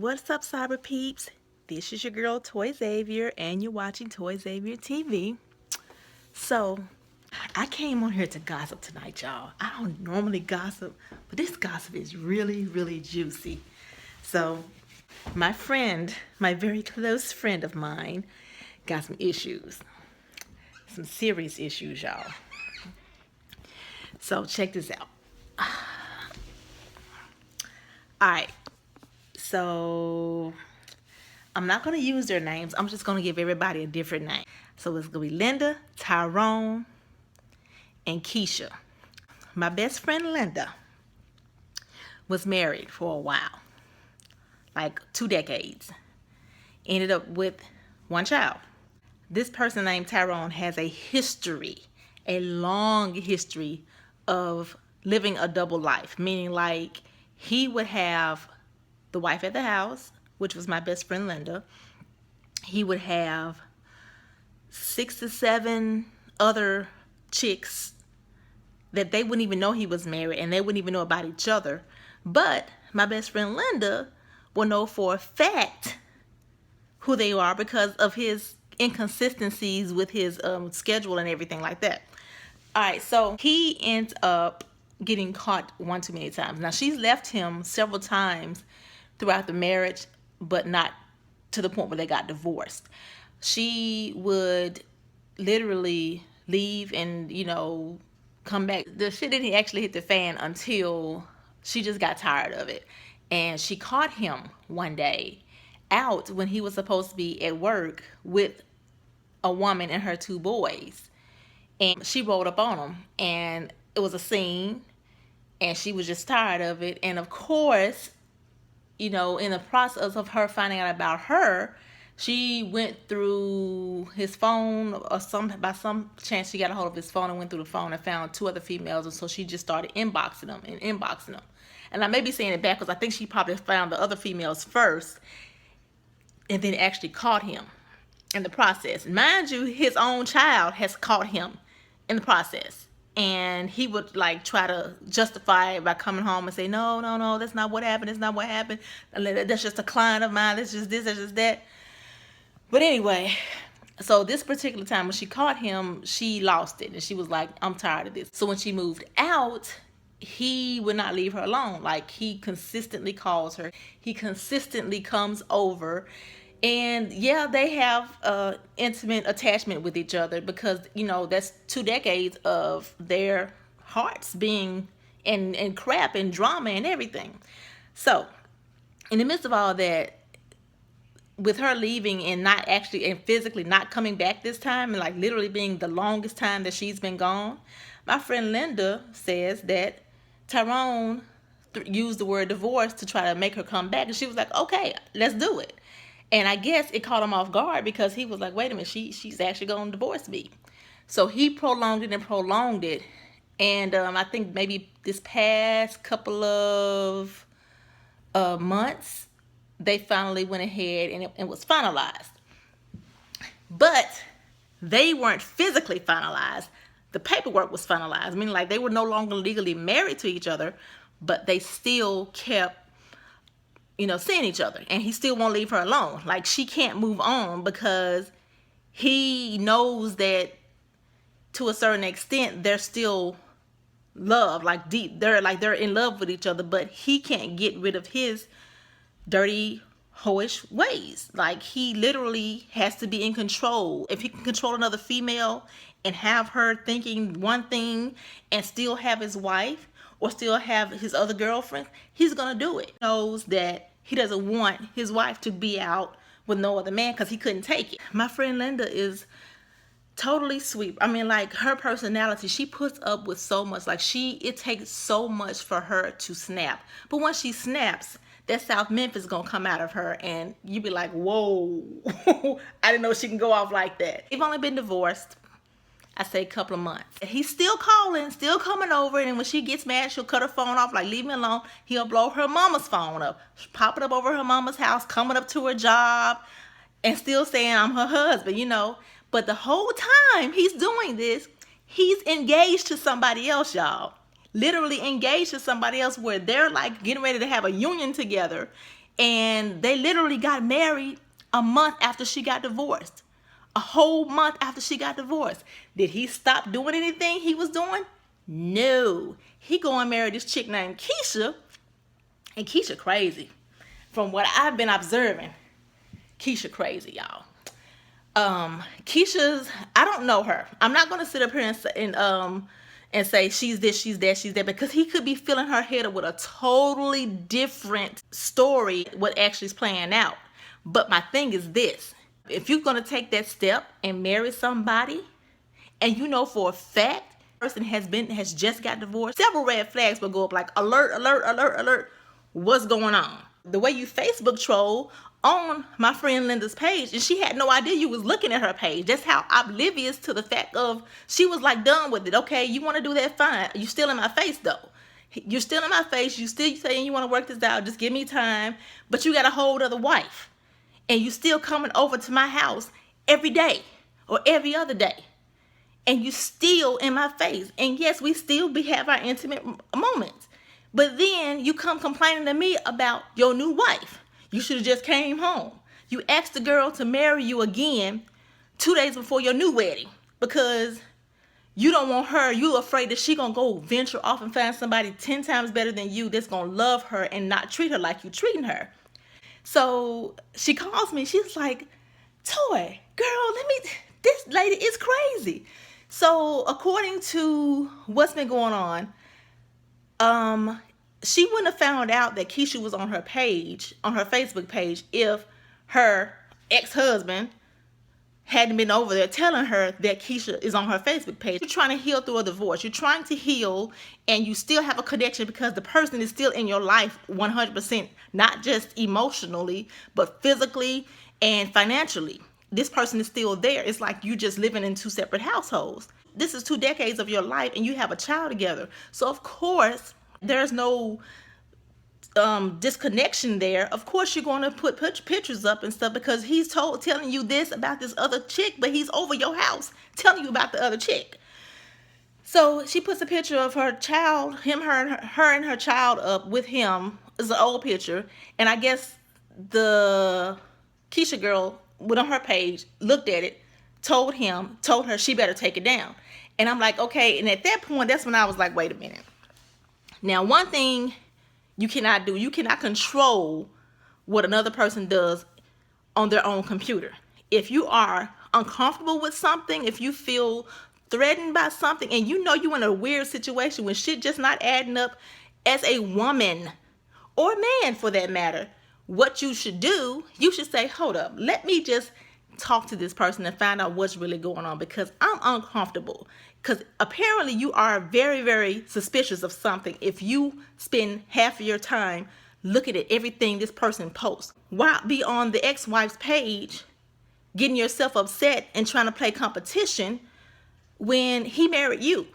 What's up, cyber peeps? This is your girl Toy Xavier, and you're watching Toy Xavier TV. So, I came on here to gossip tonight, y'all. I don't normally gossip, but this gossip is really, really juicy. So, my friend, my very close friend of mine, got some issues, some serious issues, y'all. So, check this out. All right. So, I'm not going to use their names. I'm just going to give everybody a different name. So it's going to be Linda, Tyrone, and Keisha. My best friend Linda was married for a while, like 2 decades. Ended up with one child. This person named Tyrone has a history, a long history of living a double life, meaning like he would have the wife at the house, which was my best friend Linda. He would have 6 to 7 other chicks that they wouldn't even know he was married, and they wouldn't even know about each other. But my best friend Linda will know for a fact who they are because of his inconsistencies with his schedule and everything like that. All right, so he ends up getting caught one too many times. Now, she's left him several times throughout the marriage, but not to the point where they got divorced. She would literally leave and, come back. The shit didn't actually hit the fan until she just got tired of it. And she caught him one day out when he was supposed to be at work with a woman and her 2 boys. And she rolled up on him, and it was a scene, and she was just tired of it. And of course, in the process of her finding out about her, she went through his phone, or by some chance she got a hold of his phone and went through the phone and found 2 other females. And so she just started inboxing them. And I may be saying it backwards. I think she probably found the other females first and then actually caught him in the process. Mind you, his own child has caught him in the process. And he would try to justify it by coming home and say, no, that's not what happened. That's not what happened. That's just a client of mine. That's just this, that's just that. But anyway, so this particular time when she caught him, she lost it. And she was like, I'm tired of this. So when she moved out, he would not leave her alone. He consistently calls her. He consistently comes over. And yeah, they have intimate attachment with each other because, that's 2 decades of their hearts being in crap and drama and everything. So in the midst of all that, with her leaving and not actually and physically not coming back this time, and literally being the longest time that she's been gone, my friend Linda says that Tyrone used the word divorce to try to make her come back. And she was like, okay, let's do it. And I guess it caught him off guard because he was like, wait a minute, she's actually going to divorce me. So he prolonged it. And I think maybe this past couple of months, they finally went ahead and it was finalized. But they weren't physically finalized. The paperwork was finalized. Meaning they were no longer legally married to each other, but they still kept seeing each other, and he still won't leave her alone. She can't move on because he knows that to a certain extent they're still love, deep. They're in love with each other, but he can't get rid of his dirty, hoish ways. He literally has to be in control. If he can control another female and have her thinking one thing and still have his wife or still have his other girlfriend, he's gonna do it. He knows that he doesn't want his wife to be out with no other man because he couldn't take it. My friend Linda is totally sweet. Her personality, she puts up with so much. It takes so much for her to snap. But once she snaps, that South Memphis gonna come out of her, and you be like, whoa, I didn't know she can go off like that. They've only been divorced, I say, a couple of months. He's still calling, still coming over, and when she gets mad, she'll cut her phone off, leave me alone. He'll blow her mama's phone up, popping up over her mama's house, coming up to her job, and still saying I'm her husband, But the whole time he's doing this, he's engaged to somebody else, y'all. Literally engaged to somebody else, where they're getting ready to have a union together. And they literally got married a month after she got divorced. A whole month after she got divorced. Did he stop doing anything he was doing? No. He go and marry this chick named Keisha. And Keisha crazy. From what I've been observing, Keisha crazy, y'all. Keisha's, I don't know her. I'm not gonna sit up here and say she's this, she's that, she's that, because he could be filling her head up with a totally different story what actually is playing out. But my thing is this: if you're gonna take that step and marry somebody, and you know for a fact person has just got divorced, several red flags will go up like alert, alert, alert, alert. What's going on? The way you Facebook troll on my friend Linda's page, and she had no idea you was looking at her page. That's how oblivious to the fact of she was like done with it. Okay, you want to do that, fine. You still in my face though. You're still in my face. You still saying you want to work this out. Just give me time. But you got a whole other wife, and you still coming over to my house every day or every other day, and you still in my face. And yes, we still have our intimate moments. But then you come complaining to me about your new wife. You should have just came home. You asked the girl to marry you again 2 days before your new wedding because you don't want her. You're afraid that she gonna go venture off and find somebody 10 times better than you that's gonna love her and not treat her like you treating her. So she calls me. She's like, Toy, girl, this lady is crazy. So according to what's been going on, she wouldn't have found out that Keisha was on her page, on her Facebook page, if her ex-husband hadn't been over there telling her that Keisha is on her Facebook page. You're trying to heal through a divorce. You're trying to heal, and you still have a connection because the person is still in your life 100%, not just emotionally, but physically and financially. This person is still there. It's like you just living in two separate households. This is 2 decades of your life, and you have a child together. So of course, there's no disconnection there. Of course, you're going to put pictures up and stuff because he's telling you this about this other chick, but he's over your house telling you about the other chick. So she puts a picture of her child, her and her child up with him. It's an old picture, and I guess the Keisha girl went on her page, looked at it, told her she better take it down. And I'm like, okay. And at that point, that's when I was like, wait a minute. Now, one thing you cannot do, you cannot control what another person does on their own computer. If you are uncomfortable with something, if you feel threatened by something, and you know you're in a weird situation when shit just not adding up as a woman or man for that matter, what you should do, you should say, hold up, let me just talk to this person and find out what's really going on because I'm uncomfortable. Because apparently you are very, very suspicious of something if you spend half of your time looking at everything this person posts. Why be on the ex-wife's page getting yourself upset and trying to play competition when he married you?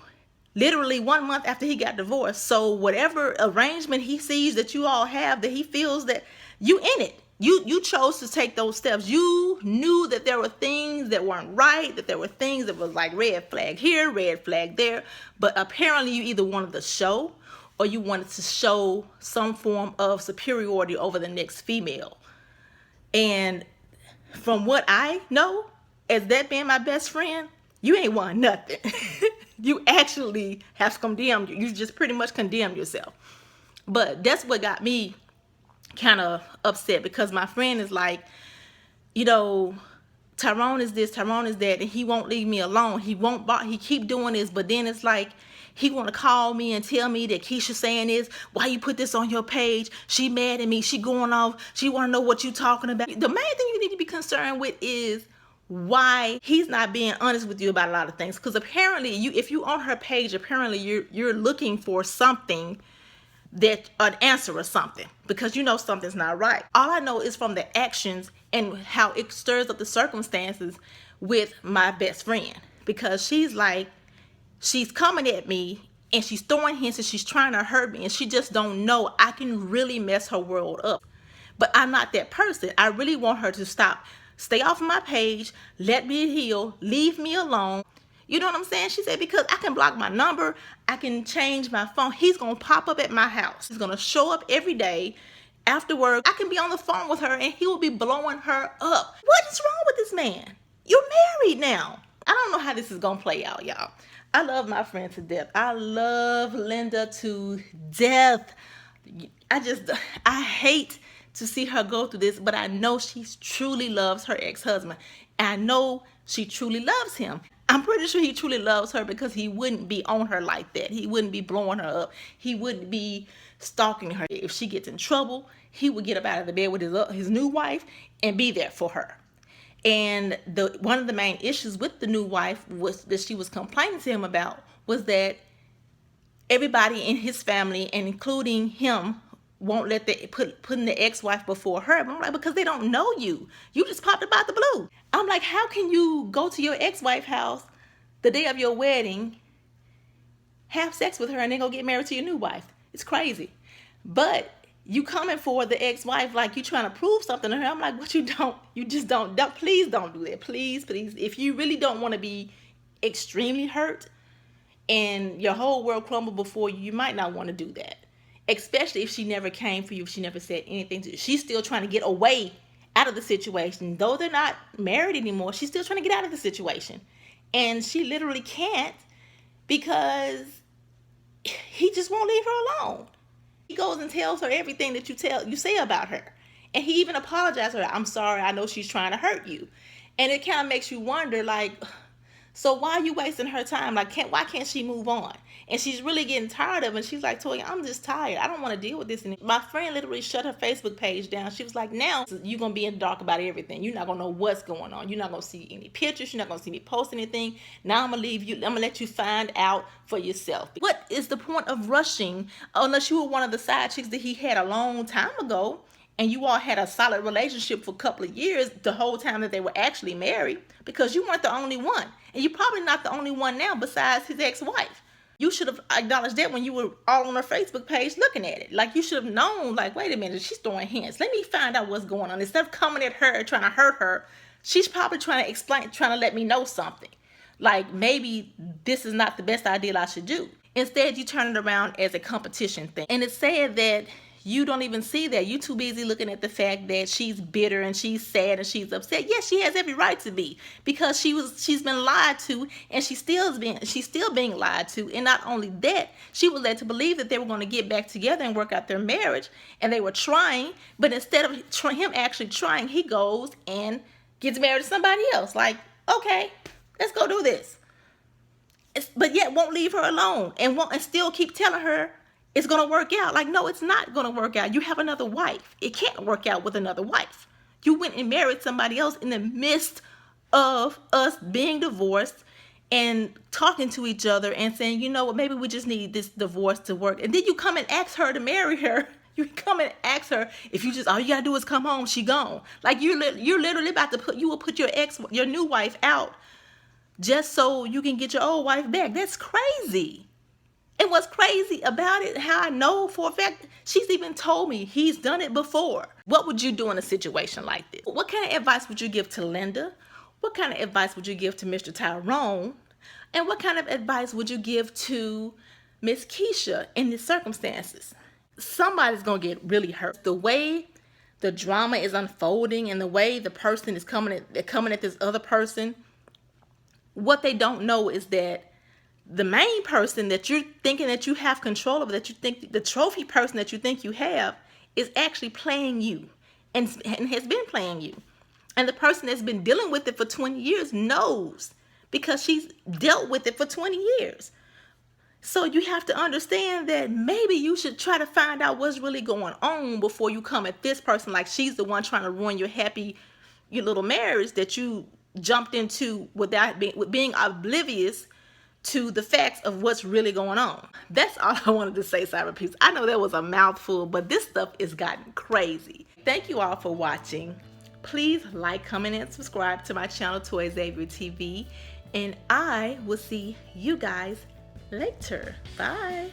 Literally 1 month after he got divorced. So whatever arrangement he sees that you all have, that he feels that you in it. You chose to take those steps. You knew that there were things that weren't right, that there were things that was like red flag here, red flag there. But apparently you either wanted to show or you wanted to show some form of superiority over the next female. And from what I know, as that being my best friend, you ain't won nothing. You actually have condemned. You just pretty much condemned yourself. But that's what got me kind of upset because my friend is like, you know, Tyrone is this, Tyrone is that, and he won't leave me alone. He keep doing this, but then it's like he want to call me and tell me that Keisha saying this, why you put this on your page? She mad at me. She going off. She want to know what you talking about. The main thing you need to be concerned with is why he's not being honest with you about a lot of things. Because apparently, if you on her page, apparently you're looking for something, that an answer or something, because you know something's not right. All I know is from the actions and how it stirs up the circumstances with my best friend, because she's coming at me and she's throwing hints and she's trying to hurt me, and she just don't know I can really mess her world up. But I'm not that person. I really want her to stay off of my page, let me heal, leave me alone. You know what I'm saying? She said, because I can block my number, I can change my phone. He's going to pop up at my house. He's going to show up every day After work, I can be on the phone with her and he will be blowing her up. What is wrong with this man? You're married now. I don't know how this is gonna play out, y'all. I love my friend to death. I love Linda to death. I hate to see her go through this, but I know she truly loves her ex-husband. I know she truly loves him. I'm pretty sure he truly loves her because he wouldn't be on her like that. He wouldn't be blowing her up. He wouldn't be stalking her. If she gets in trouble, he would get up out of the bed with his new wife and be there for her. And one of the main issues with the new wife was that she was complaining to him about was that everybody in his family, and including him, won't let putting the ex-wife before her. I'm like, because they don't know you. You just popped up out the blue. I'm like, how can you go to your ex-wife house the day of your wedding, have sex with her, and then go get married to your new wife? It's crazy. But you coming for the ex-wife like you trying to prove something to her. I'm like, what you just don't, please don't do that. Please. If you really don't want to be extremely hurt and your whole world crumble before you, you might not want to do that. Especially if she never came for you, if she never said anything to you. She's still trying to get away out of the situation. Though they're not married anymore, she's still trying to get out of the situation. And she literally can't because he just won't leave her alone. He goes and tells her everything that you say about her. And he even apologized to her. I'm sorry, I know she's trying to hurt you. And it kind of makes you wonder, like, so why are you wasting her time? Like, why can't she move on? And she's really getting tired of it. And she's like, Toya, I'm just tired. I don't want to deal with this anymore. My friend literally shut her Facebook page down. She was like, now you're going to be in the dark about everything. You're not going to know what's going on. You're not going to see any pictures. You're not going to see me post anything. Now I'm going to leave you. I'm going to let you find out for yourself. What is the point of rushing unless you were one of the side chicks that he had a long time ago and you all had a solid relationship for a couple of years the whole time that they were actually married, because you weren't the only one. And you're probably not the only one now besides his ex-wife. You should have acknowledged that when you were all on her Facebook page looking at it. Like, you should have known, like, wait a minute, she's throwing hints. Let me find out what's going on. Instead of coming at her, trying to hurt her, she's probably trying to explain, trying to let me know something. Like, maybe this is not the best idea I should do. Instead, you turn it around as a competition thing. And it's sad that you don't even see that. You're too busy looking at the fact that she's bitter and she's sad and she's upset. Yes, she has every right to be, because she's been lied to, and she's still being lied to. And not only that, she was led to believe that they were going to get back together and work out their marriage, and they were trying. But instead of him actually trying, he goes and gets married to somebody else. Like, okay, let's go do this. But yet won't leave her alone and still keep telling her it's going to work out. Like, no, it's not going to work out. You have another wife. It can't work out with another wife. You went and married somebody else in the midst of us being divorced and talking to each other and saying, you know what, maybe we just need this divorce to work. And then you come and ask her to marry her. You come and ask her, if you just, all you got to do is come home, she gone. Like, you're literally about to you will put your new wife out just so you can get your old wife back. That's crazy. And what's crazy about it, how I know for a fact, she's even told me he's done it before. What would you do in a situation like this? What kind of advice would you give to Linda? What kind of advice would you give to Mr. Tyrone? And what kind of advice would you give to Miss Keisha in these circumstances? Somebody's going to get really hurt. The way the drama is unfolding and the way the person is coming at this other person, what they don't know is that the main person that you're thinking that you have control over, that you think the trophy person that you think you have, is actually playing you and has been playing you. And the person that's been dealing with it for 20 years knows, because she's dealt with it for 20 years. So you have to understand that maybe you should try to find out what's really going on before you come at this person like she's the one trying to ruin your little marriage that you jumped into without being oblivious to the facts of what's really going on. That's all I wanted to say, Cyber Peeps. I know that was a mouthful, but this stuff is gotten crazy. Thank you all for watching. Please like, comment, and subscribe to my channel, Toya Xavier TV. And I will see you guys later. Bye.